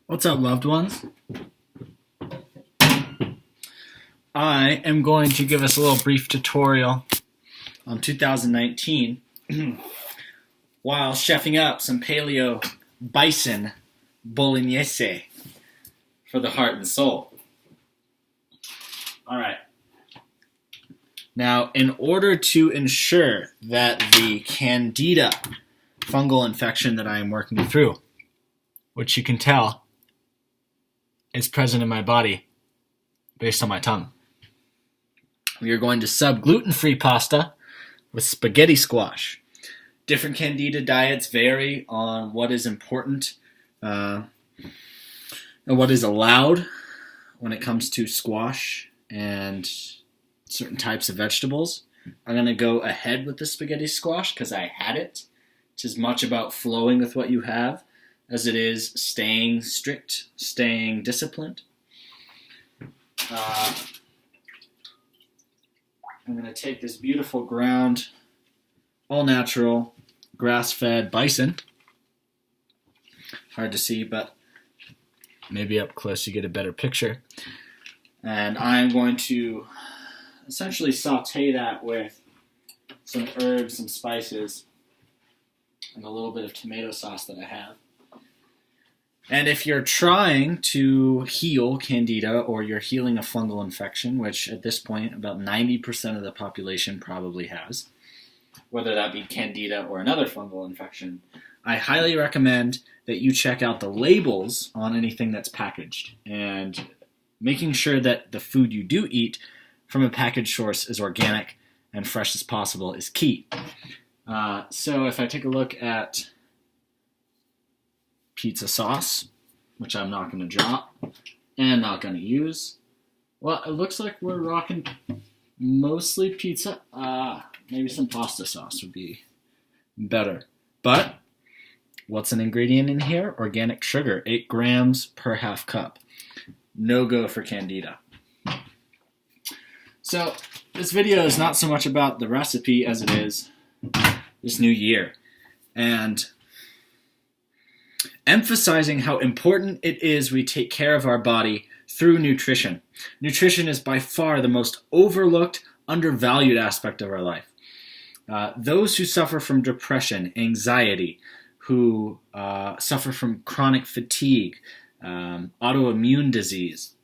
What's up, loved ones? I am going to give us a little brief tutorial on 2019 while chefing up some paleo bison bolognese for the heart and soul. All right. Now, in order to ensure that the Candida fungal infection that I am working through, which you can tell is present in my body based on my tongue, we are going to sub gluten-free pasta with spaghetti squash. Different Candida diets vary on what is important and what is allowed when it comes to squash and certain types of vegetables. I'm going to go ahead with the spaghetti squash because I had it. It's as much about flowing with what you have as it is staying strict, staying disciplined. I'm going to take this beautiful ground, all-natural, grass-fed bison. Hard to see, but maybe up close you get a better picture. And I'm going to essentially saute that with some herbs, some spices, and a little bit of tomato sauce that I have. And if you're trying to heal Candida or you're healing a fungal infection, which at this point about 90% of the population probably has, whether that be Candida or another fungal infection, I highly recommend that you check out the labels on anything that's packaged. And making sure that the food you do eat from a packaged source is organic and fresh as possible is key. So if I take a look at pizza sauce, which I'm not going to drop and not going to use. Well, it looks like we're rocking mostly pizza. Maybe some pasta sauce would be better. But what's an ingredient in here? Organic sugar, 8 grams per half cup. No go for Candida. So this video is not so much about the recipe as it is this new year. And emphasizing how important it is we take care of our body through nutrition. Nutrition is by far the most overlooked, undervalued aspect of our life. Those who suffer from depression, anxiety, who suffer from chronic fatigue, autoimmune disease,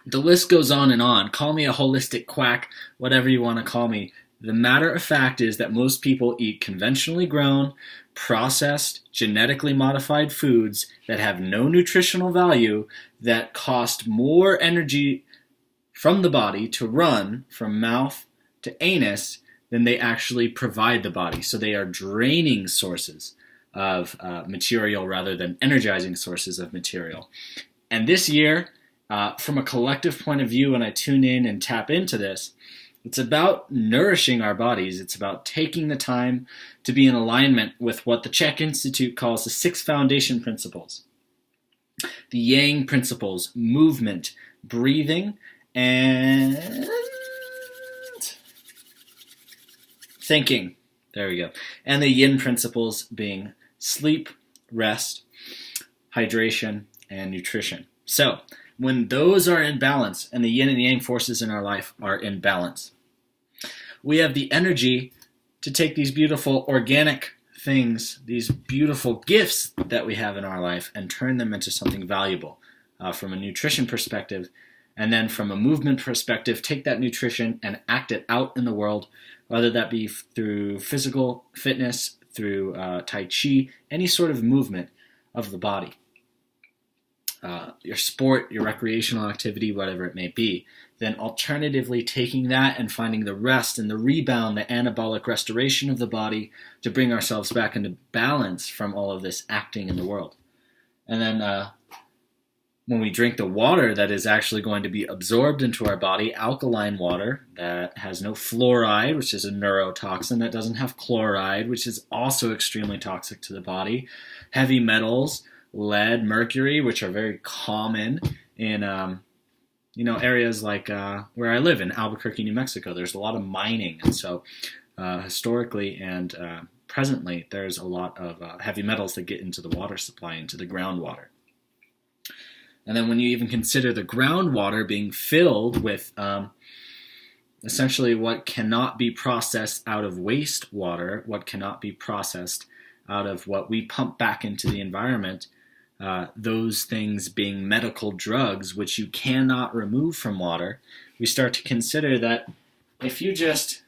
the list goes on and on. Call me a holistic quack, whatever you want to call me. The matter of fact is that most people eat conventionally grown, processed, genetically modified foods that have no nutritional value, that cost more energy from the body to run from mouth to anus than they actually provide the body. So they are draining sources of material rather than energizing sources of material. And this year, from a collective point of view, when I tune in and tap into this, it's about nourishing our bodies. It's about taking the time to be in alignment with what the Czech Institute calls the 6 foundation principles. The Yang principles: movement, breathing, and thinking. There we go. And the Yin principles being sleep, rest, hydration, and nutrition. So when those are in balance and the yin and yang forces in our life are in balance, we have the energy to take these beautiful organic things, these beautiful gifts that we have in our life, and turn them into something valuable from a nutrition perspective. And then from a movement perspective, take that nutrition and act it out in the world, whether that be through physical fitness, through Tai Chi, any sort of movement of the body. Your sport, your recreational activity, whatever it may be, then alternatively taking that and finding the rest and the rebound, the anabolic restoration of the body to bring ourselves back into balance from all of this acting in the world. And then when we drink the water that is actually going to be absorbed into our body, alkaline water that has no fluoride, which is a neurotoxin, that doesn't have chloride, which is also extremely toxic to the body, heavy metals, lead, mercury, which are very common in areas like where I live in Albuquerque, New Mexico. There's a lot of mining, and so historically and presently there's a lot of heavy metals that get into the water supply, into the groundwater. And then when you even consider the groundwater being filled with essentially what cannot be processed out of wastewater, what cannot be processed out of what we pump back into the environment, those things being medical drugs, which you cannot remove from water, we start to consider that if you just,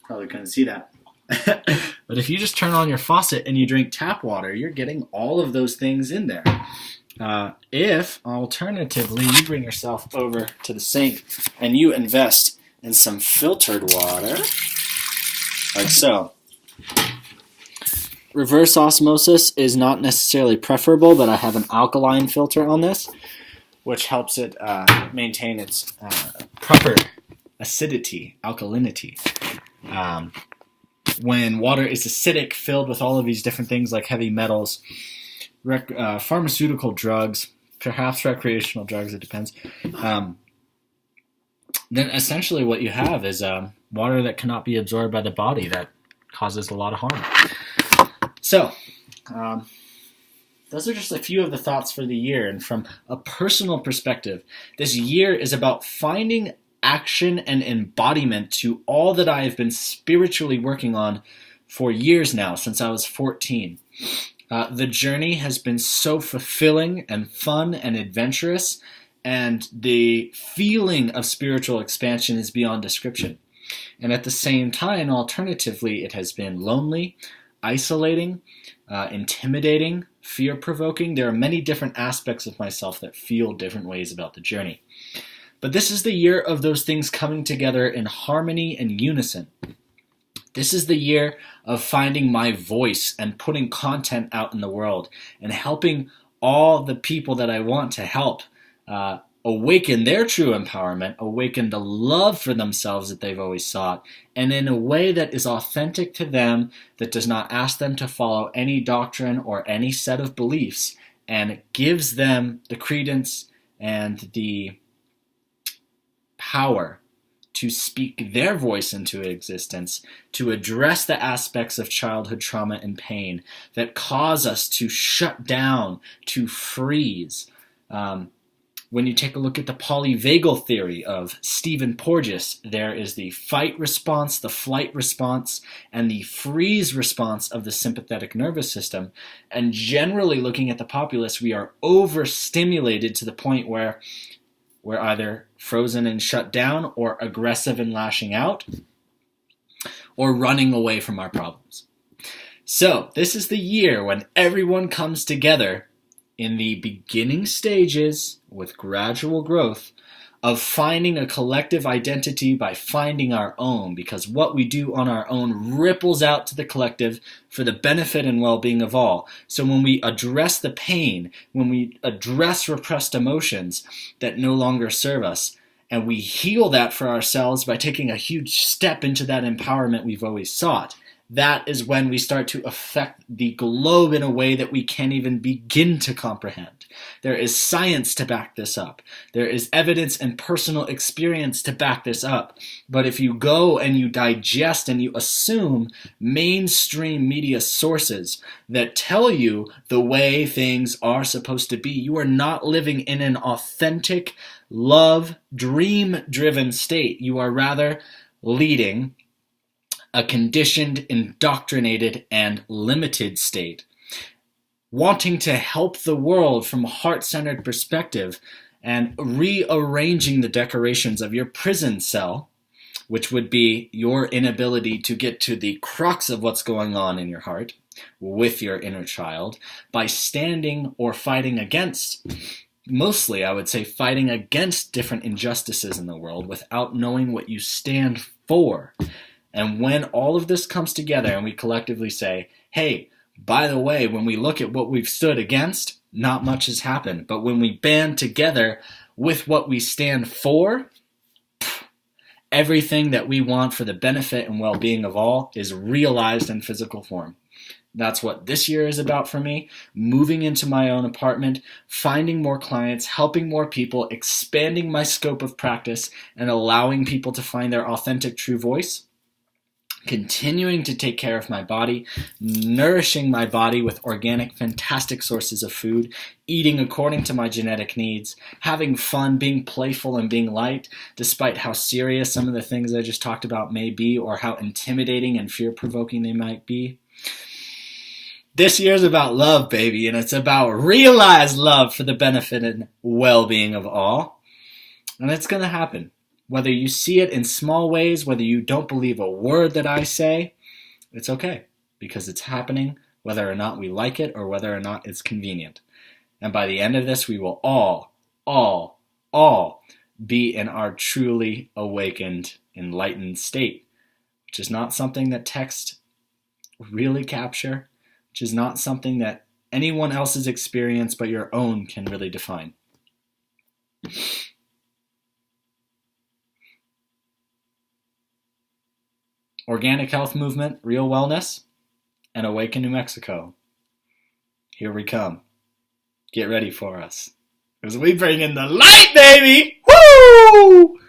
probably couldn't see that, but if you just turn on your faucet and you drink tap water, you're getting all of those things in there. If, alternatively, you bring yourself over to the sink and you invest in some filtered water, like so. Reverse osmosis is not necessarily preferable, but I have an alkaline filter on this, which helps it maintain its proper acidity, alkalinity. When water is acidic, filled with all of these different things like heavy metals, pharmaceutical drugs, perhaps recreational drugs, it depends, then essentially what you have is water that cannot be absorbed by the body that causes a lot of harm. So, those are just a few of the thoughts for the year. And from a personal perspective, this year is about finding action and embodiment to all that I have been spiritually working on for years now, since I was 14. The journey has been so fulfilling and fun and adventurous, and the feeling of spiritual expansion is beyond description. And at the same time, alternatively, it has been lonely, isolating, intimidating, fear-provoking. There are many different aspects of myself that feel different ways about the journey. But this is the year of those things coming together in harmony and unison. This is the year of finding my voice and putting content out in the world and helping all the people that I want to help awaken their true empowerment, awaken the love for themselves that they've always sought, and in a way that is authentic to them, that does not ask them to follow any doctrine or any set of beliefs, and gives them the credence and the power to speak their voice into existence, to address the aspects of childhood trauma and pain that cause us to shut down, to freeze. When you take a look at the polyvagal theory of Stephen Porges, there is the fight response, the flight response, and the freeze response of the sympathetic nervous system. And generally looking at the populace, we are overstimulated to the point where we're either frozen and shut down, or aggressive and lashing out, or running away from our problems. So this is the year when everyone comes together in the beginning stages with gradual growth of finding a collective identity by finding our own, because what we do on our own ripples out to the collective for the benefit and well-being of all. So when we address the pain, when we address repressed emotions that no longer serve us, and we heal that for ourselves by taking a huge step into that empowerment we've always sought, that is when we start to affect the globe in a way that we can't even begin to comprehend. There is science to back this up. There is evidence and personal experience to back this up. But if you go and you digest and you assume mainstream media sources that tell you the way things are supposed to be, you are not living in an authentic, love, dream-driven state. You are rather leading a conditioned, indoctrinated, and limited state, wanting to help the world from a heart-centered perspective and rearranging the decorations of your prison cell, which would be your inability to get to the crux of what's going on in your heart with your inner child, by standing or fighting against, mostly I would say fighting against different injustices in the world without knowing what you stand for. And when all of this comes together and we collectively say, hey, by the way, when we look at what we've stood against, not much has happened. But when we band together with what we stand for, everything that we want for the benefit and well-being of all is realized in physical form. That's what this year is about for me. Moving into my own apartment, finding more clients, helping more people, expanding my scope of practice, and allowing people to find their authentic true voice. continuing to take care of my body, nourishing my body with organic, fantastic sources of food, eating according to my genetic needs, having fun, being playful, and being light, despite how serious some of the things I just talked about may be, or how intimidating and fear-provoking they might be. This year is about love, baby, and it's about realized love for the benefit and well-being of all. And it's going to happen. Whether you see it in small ways, whether you don't believe a word that I say, it's okay, because it's happening whether or not we like it or whether or not it's convenient. And by the end of this, we will all be in our truly awakened, enlightened state, which is not something that text really capture, which is not something that anyone else's experience but your own can really define. Organic Health Movement, Real Wellness, and Awaken New Mexico. Here we come. Get ready for us. Because we bring in the light, baby! Woo!